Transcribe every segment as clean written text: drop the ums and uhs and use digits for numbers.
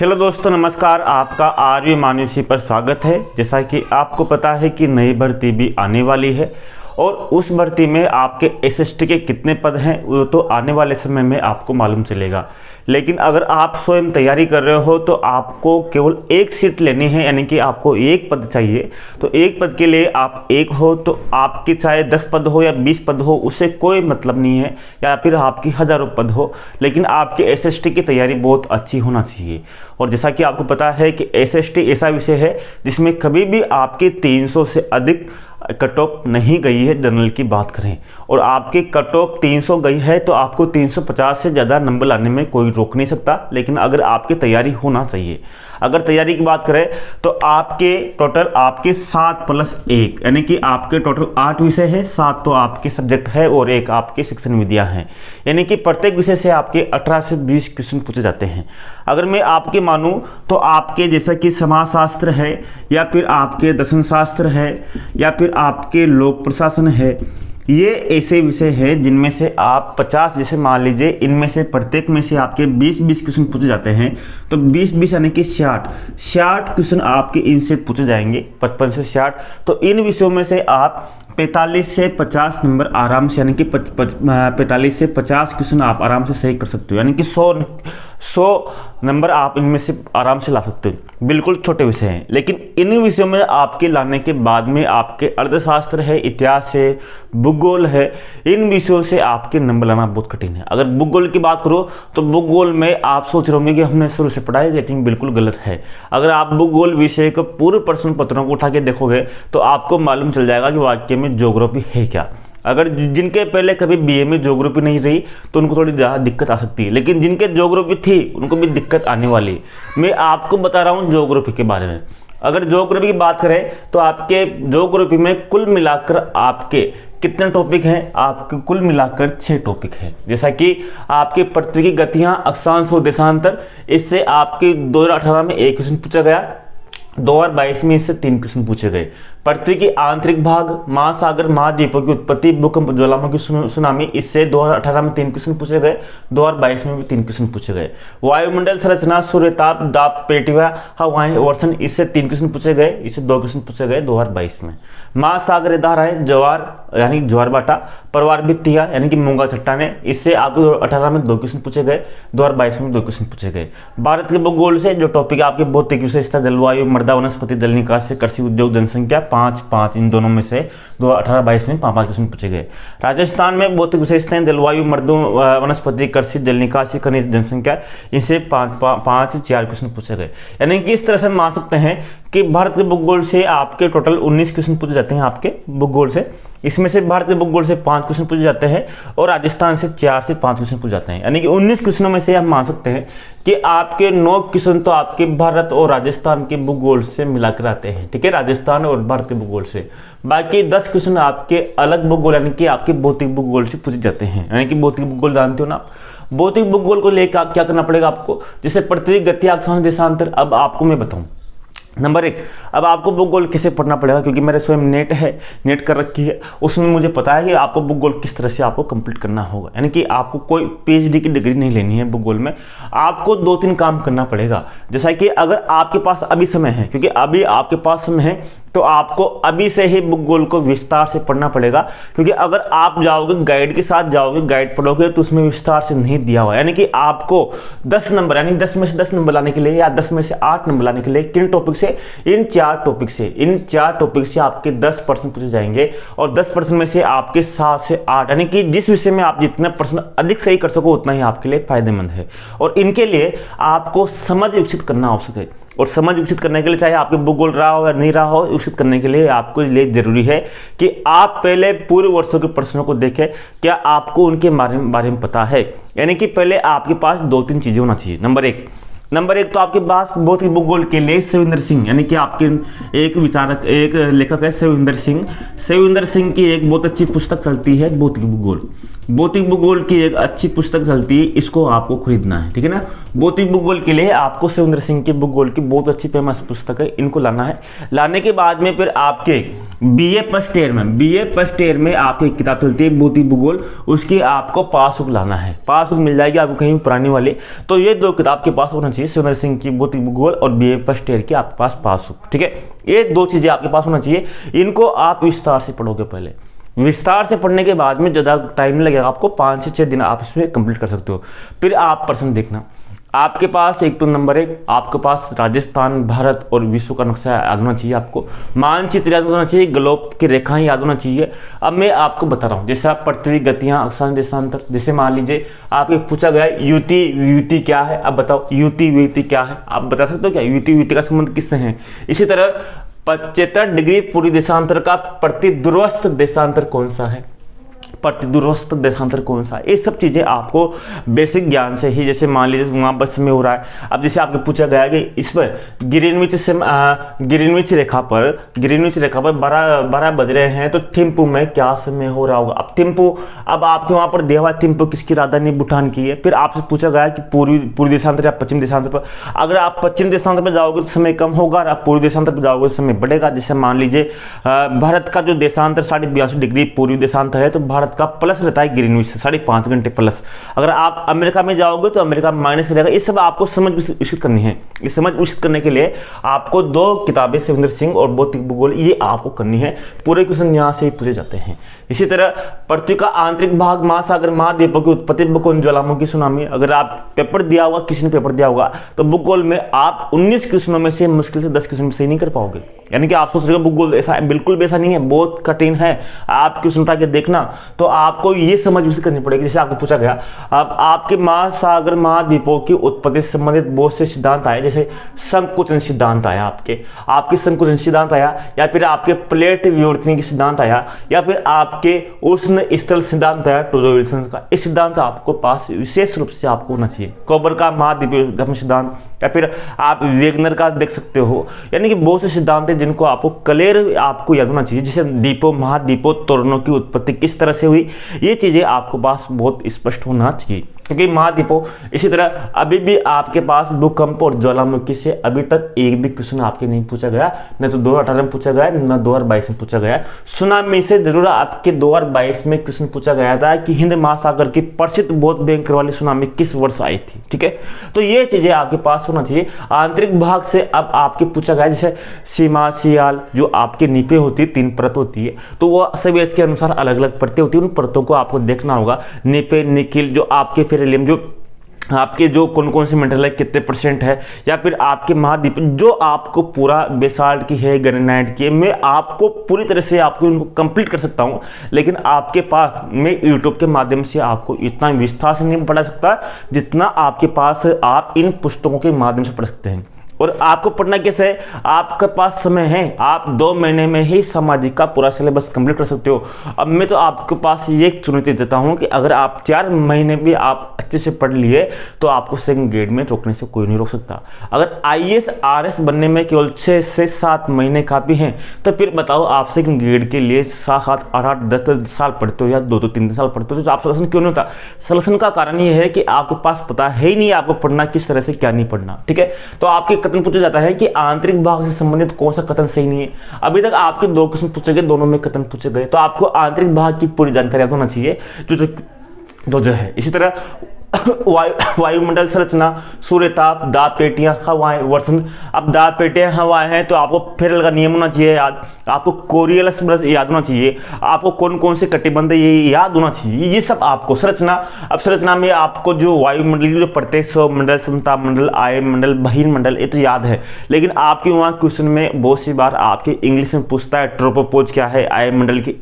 Hello दोस्तों, नमस्कार। आपका आर्य मानसी पर स्वागत है। जैसा कि आपको पता है कि नई भर्ती भी आने वाली है और उस भर्ती में आपके एसएसटी के कितने पद हैं वो तो आने वाले समय में आपको मालूम चलेगा। लेकिन अगर आप स्वयं तैयारी कर रहे हो तो आपको केवल एक सीट लेनी है, यानी कि आपको एक पद चाहिए। तो एक पद के लिए आप एक हो तो आपके चाहे 10 पद हो या 20 पद हो उससे कोई मतलब नहीं है, या फिर आपकी हज़ारों पद हो, लेकिन आपके एसएसटी की तैयारी बहुत अच्छी होना चाहिए। और जैसा कि आपको पता है कि एसएसटी ऐसा विषय है जिसमें कभी भी आपके 300 से अधिक कट ऑफ नहीं गई है। जनरल की बात करें और आपके कट ऑफ 300 गई है तो आपको 350 से ज़्यादा नंबर लाने में कोई रोक नहीं सकता, लेकिन अगर आपकी तैयारी होना चाहिए। अगर तैयारी की बात करें तो आपके टोटल आपके 7 + 1 यानी कि आपके टोटल 8 विषय है, 7 तो आपके सब्जेक्ट है और 1 आपके शिक्षण विद्या हैं, यानी कि प्रत्येक विषय से आपके 18 से 20 क्वेश्चन पूछे जाते हैं। अगर मैं आपके मानूं तो आपके जैसा कि समाजशास्त्र है या फिर आपके दर्शन शास्त्र है या फिर आपके लोक प्रशासन है, ये ऐसे विषय हैं जिनमें से आप 50, जैसे मान लीजिए इनमें से प्रत्येक में से आपके 20-20 क्वेश्चन पूछे जाते हैं, तो 20-20 यानी कि 60 क्वेश्चन आपके इनसे पूछे जाएंगे, 55 से 60। तो इन विषयों में से आप 45 से 50 नंबर आराम से, यानी कि 45 से 50 क्वेश्चन आप आराम से सही कर सकते हो, यानी कि 100 नंबर आप इनमें से आराम से ला सकते हो। बिल्कुल छोटे विषय हैं, लेकिन इन विषयों में आपके लाने के बाद में आपके अर्थशास्त्र है, इतिहास है, भूगोल है, इन विषयों से आपके नंबर लाना बहुत कठिन है। अगर भूगोल की बात करो तो भूगोल में आप सोच रहे होंगे कि हमने शुरू से पढ़ा है, लेकिन बिल्कुल गलत है। अगर आप भूगोल विषय को पूरे प्रश्न पत्रों को उठा के देखोगे तो आपको मालूम चल जाएगा कि वाक्य में ज्योग्राफी है क्या। अगर जिनके पहले कभी बीए में ज्योग्राफी नहीं रही तो उनको थोड़ी ज़्यादा दिक्कत आ सकती है, लेकिन जिनके ज्योग्राफी थी उनको भी दिक्कत आने वाली है। मैं आपको बता रहा हूँ ज्योग्राफी के बारे में। अगर ज्योग्राफी की बात करें तो आपके ज्योग्राफी में कुल मिलाकर आपके कितने टॉपिक हैं? आपके कुल मिलाकर 6 टॉपिक हैं। जैसा कि आपके पृथ्वी की गतियाँ, अक्षांश और देशांतर, इससे आपके 2018 में 1 क्वेश्चन पूछा गया, 2022 में इससे 3 क्वेश्चन पूछे गए। पृथ्वी की आंतरिक भाग, महासागर, महाद्वीपों की उत्पत्ति, भूकंप, ज्वालामुखी, सुनामी, इससे 2018 में 3 क्वेश्चन पूछे गए, 2022 में भी 3 क्वेश्चन पूछे गए। वायुमंडल संरचना, सूर्यताप, दाब, पेटिवा, हवाएं, वर्षण, इससे 3 क्वेश्चन पूछे गए, इससे 2 क्वेश्चन पूछे गए 2022 में। महासागरीय धाराएं, ज्वार यानी ज्वार भाटा, परवार भित्तियां यानी कि मूंगा चट्टाने, इससे आपको 2018 में 2 क्वेश्चन पूछे गए, 2022 में 2 क्वेश्चन पूछे गए। भारत के भूगोल से जो टॉपिक आपके भौतिक विशेषता, जलवायु, मृदा, वनस्पति, जल निकास, कृषि, उद्योग, जनसंख्या, 5 इन दोनों में से 2018-22 में 5 क्वेश्चन पूछे गए। राजस्थान में भौतिक विशेषताएं, जलवायु, मृदा, वनस्पति, कृषि, जल निकासी, खनिज, जनसंख्या, इनसे 5 से 4 क्वेश्चन पूछे गए। यानी कि इस तरह से मान सकते हैं कि भारत के भूगोल से आपके टोटल 19 क्वेश्चन पूछे जाते हैं आपके भूगोल से। इसमें से भारत के भूगोल से 5 क्वेश्चन पूछे जाते हैं और राजस्थान से 4 से 5 क्वेश्चन पूछे जाते हैं। यानी कि 19 क्वेश्चनों में से हम मान सकते हैं कि आपके 9 क्वेश्चन तो आपके भारत और राजस्थान के भूगोल से मिलाकर आते हैं, ठीक है, राजस्थान और भारत के भूगोल से। बाकी 10 क्वेश्चन आपके अलग भूगोल यानी कि आपके भौतिक भूगोल से पूछे जाते हैं। यानी कि भौतिक भूगोल जानते हो ना, भौतिक भूगोल को लेकर क्या करना पड़ेगा आपको? जैसे पृथ्वी, गति, अक्षांश, देशांतर। अब आपको मैं बताऊं, नंबर 1, अब आपको भूगोल कैसे पढ़ना पड़ेगा, क्योंकि मेरे स्वयं नेट कर रखी है, उसमें मुझे पता है कि आपको भूगोल किस तरह से आपको कंप्लीट करना होगा। यानी कि आपको कोई पीएचडी की डिग्री नहीं लेनी है भूगोल में, आपको 2-3 काम करना पड़ेगा। जैसा कि अगर आपके पास अभी समय है, क्योंकि अभी आपके पास समय है, तो आपको अभी से ही भूगोल को विस्तार से पढ़ना पड़ेगा। क्योंकि अगर आप जाओगे गाइड के साथ जाओगे, गाइड पढ़ोगे तो उसमें विस्तार से नहीं दिया हुआ। यानी कि आपको 10 नंबर, यानी 10 में से 10 नंबर लाने के लिए या 10 में से 8 नंबर लाने के लिए किन टॉपिक से? इन 4 टॉपिक से आपके 10 प्रश्न पूछे जाएंगे और 10 प्रश्न में से आपके 7 से 8, यानी कि जिस विषय में आप जितना प्रश्न अधिक सही कर सको उतना ही आपके लिए फायदेमंद है। और इनके लिए आपको समझ विकसित करना आवश्यक है, और समझ विकसित करने के लिए चाहे आपके भूगोल रहा हो या नहीं रहा हो, विकसित करने के लिए आपको लिए जरूरी है कि आप पहले पूर्व वर्षों के प्रश्नों को देखें, क्या आपको उनके बारे में पता है। यानी कि पहले आपके पास 2-3 चीजें होना चाहिए। नंबर एक तो आपके पास भौतिक भूगोल के लिए सेविंदर सिंह, यानी कि आपके एक विचारक, एक लेखक है सेविंदर सिंह की एक बहुत अच्छी पुस्तक चलती है भौतिक भूगोल की एक अच्छी पुस्तक चलती है, इसको आपको खरीदना है, ठीक है ना। भौतिक भूगोल के लिए आपको सेविंदर सिंह के भूगोल की बहुत अच्छी फेमस पुस्तक है, इनको लाना है। लाने के बाद में फिर आपके बीए फर्स्ट ईयर में आपकी किताब चलती है भौतिक भूगोल, उसकी आपको पासबुक लाना है। पासबुक मिल जाएगी आपको कहीं पुरानी वाली। तो ये 2 किताब के पास होना चाहिए। चाहिए सुरेंद्र सिंह की भौतिक भूगोल और BA फर्स्ट ईयर की आपके पास पासबुक, ठीक है। ये 2 चीज़ें आपके पास होना चाहिए। इनको आप विस्तार से पढ़ोगे, पहले विस्तार से पढ़ने के बाद में ज़्यादा टाइम लगेगा आपको, 5 से 6 दिन आप इसमें कंप्लीट कर सकते हो। फिर आप प्रश्न देखना, आपके पास एक तो नंबर 1 आपके पास राजस्थान, भारत और विश्व का नक्शा याद होना चाहिए, आपको मानचित्र याद होना चाहिए, ग्लोब की रेखाएं याद होना चाहिए। अब मैं आपको बता रहा हूँ, जैसे आप पृथ्वी, गतियाँ, अक्षांश, देशांतर, जैसे मान लीजिए आपको पूछा गया युति वियुति क्या है, अब बताओ युति वियुति क्या है, आप बता सकते हो क्या युति वियुति का संबंध किससे है। इसी तरह 75 डिग्री पूर्वी देशांतर का प्रतिध्रुवस्थ देशांतर कौन सा है, प्रतिध्रुवस्थ देशांतर कौन सा है, ये सब चीज़ें आपको बेसिक ज्ञान से ही, जैसे मान लीजिए वहाँ पर समय हो रहा है, अब जैसे आपको पूछा गया कि इस पर ग्रीनविच रेखा पर 12 बज रहे हैं, तो थिम्पू में क्या समय हो रहा होगा। अब थिम्पू, अब आपके वहाँ पर देवा थिम्पू किसकी राजधानी भूटान की है। फिर आपसे पूछा गया कि पूर्वी देशांतर या पश्चिम देशांतर पर, अगर आप पश्चिम देशांतर पर जाओगे तो समय कम होगा और आप पूर्वी देशांतर पर जाओगे तो समय बढ़ेगा। जैसे मान लीजिए भारत का जो देशांतर 82.5 डिग्री पूर्वी देशांतर है, तो भारत का प्लस रहता है ग्रीनविच से 5.5 घंटे प्लस। अगर आप अमेरिका में जाओगे तो अमेरिका माइनस रहेगा। ये सब आपको समझ विकसित करनी है। ये समझ विकसित करने के लिए आपको 2 किताबें सुरेंद्र सिंह और भौतिक भूगोल ये आपको करनी है। पूरे क्वेश्चन यहाँ से ही पूछे जाते हैं। इसी तरह पृथ्वी का आंतरिक भाग, महासागर, महाद्वीपों की उत्पत्ति, भूकंप, ज्वालामुखी, सुनामी। अगर आप पेपर दिया होगा, किसी ने पेपर दिया होगा, तो भूगोल में आप 19 क्वेश्चनों में से मुश्किल से 10 क्वेश्चन सही नहीं कर पाओगे। यानी कि आप सोच रहे हो भूगोल ऐसा, बिल्कुल भी ऐसा नहीं है, बहुत कठिन है। आप क्वेश्चन उठा के देखना, तो आपको ये समझ विकसित करनी पड़ेगी। जैसे आपको पूछा गया, अब आपके महासागर, महाद्वीपों की उत्पत्ति से संबंधित बहुत से सिद्धांत आए, जैसे संकुचन सिद्धांत आया, आपके संकुचन सिद्धांत आया, या फिर आपके प्लेट विवर्तन के सिद्धांत आया, या फिर आपके उष्ण स्थल सिद्धांत आया टूडो विल्सन का। इस सिद्धांत आपको पास विशेष रूप से आपको होना चाहिए। कोबर का महाद्वीपीय सिद्धांत, या फिर आप वेगनर का देख सकते हो। यानी कि बहुत से सिद्धांत हैं जिनको आपको क्लियर आपको याद होना चाहिए। जैसे द्वीपों, महाद्वीपों, तोरणों की उत्पत्ति किस तरह से हुई, ये चीजें आपको पास बहुत स्पष्ट होना चाहिए। क्योंकि महाद्वीपों, इसी तरह अभी भी आपके पास भूकंप और ज्वालामुखी से अभी तक एक भी क्वेश्चन आपके नहीं पूछा गया, न तो 2018 में पूछा गया, न 2022 में पूछा गया। सुनामी से जरूर आपके 2022 में क्वेश्चन पूछा गया था कि हिंद महासागर की प्रसिद्ध बहुत भयंकर वाली सुनामी किस वर्ष आई थी, ठीक है। तो ये चीजें आपके पास होना चाहिए। आंतरिक भाग से अब आपके पूछा गया, जैसे सीमा, सियाल, जो आपकी नीपे होती है, 3 परत होती है, तो वो सभी इसके अनुसार अलग अलग परतें होती है। उन परतों को आपको देखना होगा। नीपे, निकिल, जो आपके फेरेलियम, जो आपके जो कौन कौन से मेटल है, कितने % है, या फिर आपके महाद्वीप जो आपको पूरा बेसाल्ट की है, ग्रेनाइट की है, मैं आपको पूरी तरह से आपको इनको कंप्लीट कर सकता हूं, लेकिन आपके पास मैं यूट्यूब के माध्यम से आपको इतना विस्तार से नहीं पढ़ा सकता जितना आपके पास आप इन पुस्तकों के माध्यम से पढ़ सकते हैं। और आपको पढ़ना कैसे है, आपके पास समय है, आप 2 महीने में ही सामाजिक का पूरा सिलेबस कंप्लीट कर सकते हो। अब मैं तो आपके पास ये चुनौती देता हूं कि अगर आप 4 महीने भी आप अच्छे से पढ़ लिए तो आपको सेकंड ग्रेड में रोकने से कोई नहीं रोक सकता। अगर IAS RS बनने में केवल 6 से 7 महीने काफ़ी हैं, तो फिर बताओ आप सेकंड ग्रेड के लिए 7, 8, 10 साल पढ़ते हो या 2-3 साल पढ़ते हो, तो आप सलेक्शन क्यों नहीं होता। सलेक्शन का कारण ये है कि आपके पास पता है ही नहीं आपको पढ़ना किस तरह से, क्या नहीं पढ़ना, ठीक है। तो आपके कथन पूछा जाता है कि आंतरिक भाग से संबंधित कौन सा कथन सही नहीं है। अभी तक आपके 2 क्वेश्चन पूछे गए, दोनों में कथन पूछे गए, तो आपको आंतरिक भाग की पूरी जानकारी होना चाहिए जो है। इसी तरह वायुमंडल संरचना, सूर्यताप, दाब पेटियां, हवाएं, वर्षण। अब दाब पेटियां, हवाएं हैं तो आपको फेरेल का नियम होना चाहिए याद, आपको कोरियलिस ब्रश याद होना चाहिए, आपको कौन कौन से कटिबंध ये याद होना चाहिए, ये सब आपको। संरचना, अब संरचना में आपको जो वायुमंडल जो पढ़ते हैं, सौरमंडल, समतापमंडल, आयनमंडल, बहिर्मंडल, ये तो याद है। लेकिन आपके वहाँ क्वेश्चन में बहुत सी बार आपके इंग्लिश में पूछता है ट्रोपोपोज क्या है, आयनमंडल की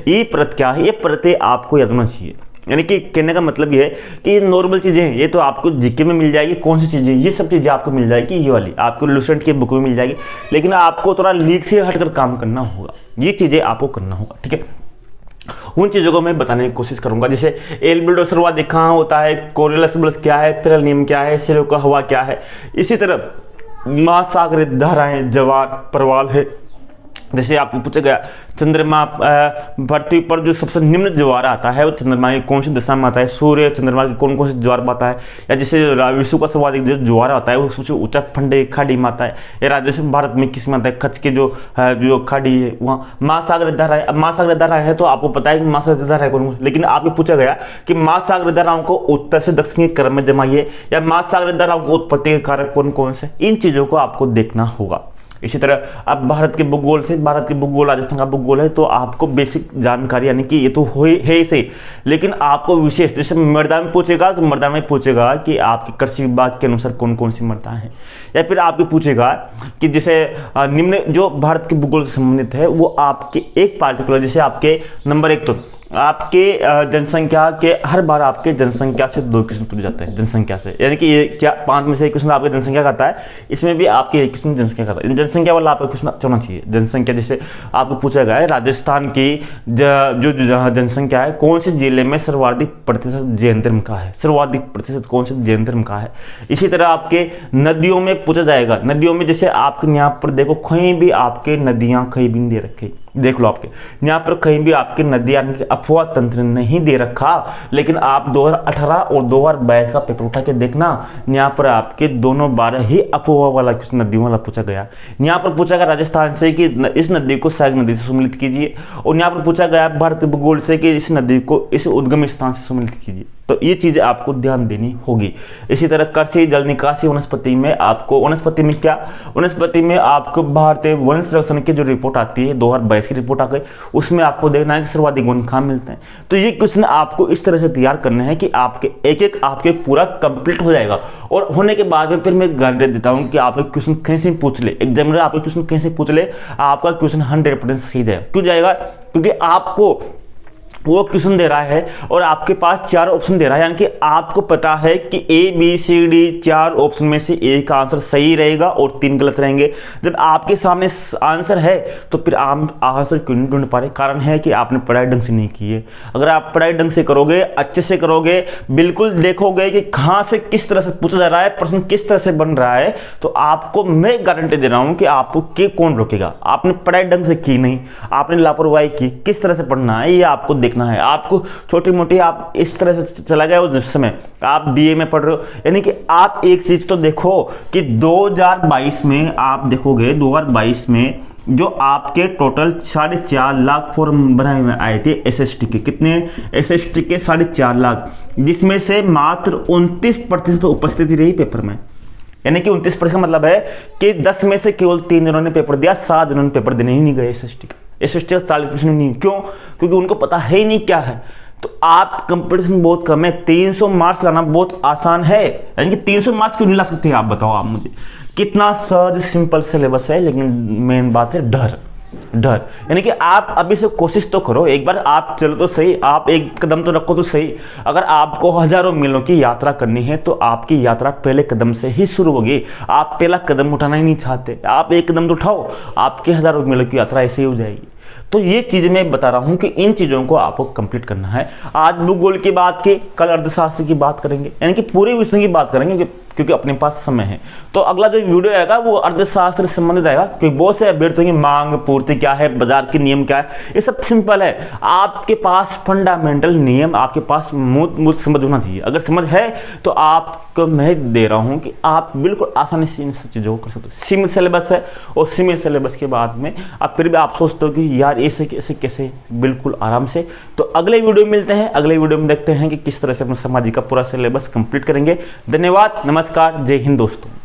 ई परत क्या है, ये परतें आपको याद होना चाहिए। यानी कि कहने का मतलब ये है कि ये नॉर्मल चीज़ें हैं, ये तो आपको जीके में मिल जाएगी। कौन सी चीज़ें, ये सब चीज़ें आपको मिल जाएगी, ये वाली आपको लुसेंट की बुक में मिल जाएगी। लेकिन आपको थोड़ा लीक से हटकर काम करना होगा, ये चीज़ें आपको करना होगा, ठीक है। उन चीज़ों को मैं बताने की कोशिश करूंगा। जैसे एल्बिडो सर्वाधिक कहाँ होता है, कोरियलिस ब्रश क्या है, फेरेल नियम क्या है, सिलिका हवा क्या है। इसी तरह महासागरीय धाराएं, जवार, प्रवाल है, जैसे आपको पूछा गया चंद्रमा पृथ्वी पर जो सबसे निम्न ज्वार आता है वो चंद्रमा की कौन सी दिशा में आता है, सूर्य चंद्रमा की कौन कौन से ज्वार में आता है, या जैसे विश्व का सर्वाधिक जो ज्वार आता है वो सबसे ऊंचा फंडे खाड़ी में आता है, या राजस्थान भारत में किस में आता है, कच्छ के जो खाड़ी है वहाँ महासागर धारा है। अब महासागर धारा है तो आपको पता है कि महासागर धारा है कौन, लेकिन आपको पूछा गया कि महासागर धाराओं को उत्तर से दक्षिण के क्रम में जमाइए, या महासागर धाराओं को उत्पत्ति के कारक कौन कौन से, इन चीजों को आपको देखना होगा। इसी तरह अब भारत के भूगोल से, भारत के भूगोल राजस्थान का भूगोल है तो आपको बेसिक जानकारी यानी कि ये तो है ही सही, लेकिन आपको विशेष जैसे मृदा में पूछेगा तो मृदा में पूछेगा कि आपके कृषि विभाग के अनुसार कौन कौन सी मृदा है, या फिर आपके पूछेगा कि जैसे निम्न जो भारत के भूगोल से संबंधित है वो आपके एक पार्टिकुलर, जैसे आपके नंबर 1 तो आपके जनसंख्या के हर बार आपके जनसंख्या से 2 क्वेश्चन पूछे जाते हैं, जनसंख्या से, यानी कि ये क्या 5 में से 1 क्वेश्चन आपके जनसंख्या का आता है, इसमें भी आपके 1 क्वेश्चन जनसंख्या का आता है। जनसंख्या वाला आपका क्वेश्चन अच्छा होना चाहिए। जनसंख्या जैसे आपको पूछा गया है राजस्थान की जो जनसंख्या है कौन से जिले में सर्वाधिक प्रतिशत जैन धर्म का है, सर्वाधिक प्रतिशत कौन से जैन धर्म का है। इसी तरह आपके नदियों में पूछा जाएगा, नदियों में जैसे आपके यहाँ पर देखो कहीं भी आपके नदियाँ कहीं भी नहीं दे रखी, देख लो आपके यहाँ पर कहीं भी आपकी नदी यानी कि अफवाह तंत्र नहीं दे रखा, लेकिन आप 2018 और 2022 का पेपर उठा के देखना, यहाँ पर आपके दोनों बार ही अफवाह वाला किस नदियों वाला पूछा गया। यहाँ पर पूछा गया राजस्थान से कि इस नदी को सहायक नदी से सम्मिलित कीजिए, और यहाँ पर पूछा गया भारत भूगोल से कि इस नदी को इस उद्गम स्थान से सम्मिलित कीजिए। तो ये चीजें आपको ध्यान देनी होगी। इसी तरह कृषि जल निकासी वनस्पति में आपको, वनस्पति में क्या, वनस्पति में आपको भारतीय वन संरक्षण की जो रिपोर्ट आती है 2022 की रिपोर्ट आ गई, उसमें आपको देखना है कि सर्वाधिक वन कहाँ मिलते हैं। तो ये क्वेश्चन आपको इस तरह से तैयार करने हैं कि आपके एक आपके पूरा कंप्लीट हो जाएगा, और होने के बाद में फिर मैं गारंटी देता हूँ कि आपके क्वेश्चन कैसे पूछ ले, एग्जामिनर आपके क्वेश्चन कैसे पूछ ले, आपका क्वेश्चन 100% सही जाएगा। क्यों जाएगा? क्योंकि आपको वो क्वेश्चन दे रहा है और आपके पास 4 ऑप्शन दे रहा है, यानी कि आपको पता है कि ABCD 4 ऑप्शन में से एक आंसर सही रहेगा और 3 गलत रहेंगे। जब आपके सामने आंसर है तो फिर आप आंसर क्यों नहीं ढूंढ पा रहे? कारण है कि आपने पढ़ाई ढंग से नहीं की है। अगर आप पढ़ाई ढंग से करोगे, अच्छे से करोगे, बिल्कुल देखोगे कि कहाँ से किस तरह से पूछा जा रहा है, प्रश्न किस तरह से बन रहा है, तो आपको मैं गारंटी दे रहा हूँ कि आपको कौन रोकेगा। आपने पढ़ाई ढंग से की नहीं, आपने लापरवाही की, किस तरह से पढ़ना है ये आपको देखना है। आपको छोटी मोटी आप इस तरह से चला गया उस समय आप BA में पढ़ रहे हो, यानी कि आप एक चीज तो देखो कि 2022 में आप देखोगे 2022 में जो आपके टोटल 4.5 लाख फॉर्म बनाए हुए आए थे SST के, कितने SST के 4.5 लाख, जिसमें से मात्र 29% उपस्थिति रही पेपर में। यानी कि 29% मतलब है कि 10 में से केवल 3 जनों ने पेपर दिया, 7 जनों ने पेपर देने ही नहीं गए SST का। SST 40% नहीं, क्यों? क्योंकि उनको पता है ही नहीं क्या है। तो आप कंपटीशन बहुत कम है, 300 मार्क्स लाना बहुत आसान है, यानी कि 300 मार्क्स क्यों नहीं ला सकते आप बताओ आप मुझे। कितना सहज सिंपल सिलेबस है, लेकिन मेन बात है डर। यानी कि आप अभी से कोशिश तो करो, एक बार आप चलो तो सही, आप एक कदम तो रखो तो सही। अगर आपको हजारों मीलों की यात्रा करनी है तो आपकी यात्रा पहले कदम से ही शुरू होगी। आप पहला कदम उठाना ही नहीं चाहते, आप एक कदम तो उठाओ, आपकी हजारों मीलों की यात्रा ऐसे ही हो जाएगी। तो ये चीज मैं बता रहा हूं कि इन चीजों को आपको कंप्लीट करना है। आज भूगोल की बात की, कल अर्थशास्त्र की बात करेंगे, यानी कि पूरे विषय की बात करेंगे क्योंकि अपने पास समय है। तो अगला जो वीडियो आएगा वो अर्थशास्त्र से संबंधित आएगा, क्योंकि बहुत से अभ्यर्थियों की मांग पूर्ति क्या है, बाजार के नियम क्या है, ये सब सिंपल है। आपके पास फंडामेंटल नियम आपके पास मूल समझ होना चाहिए। अगर समझ है तो आपको मैं दे रहा हूं कि आप बिल्कुल आसानी से इन सब चीजों को कर सकते हो। सीमित सिलेबस है, और सीमित सिलेबस के बाद में अब फिर भी आप सोचते हो कि यार ऐसे कैसे, बिल्कुल आराम से। तो अगले वीडियो में मिलते हैं, अगले वीडियो में देखते हैं कि किस तरह से अपने सामाजिक का पूरा सिलेबस कंप्लीट करेंगे। धन्यवाद, नमस्कार, जय हिंद दोस्तों।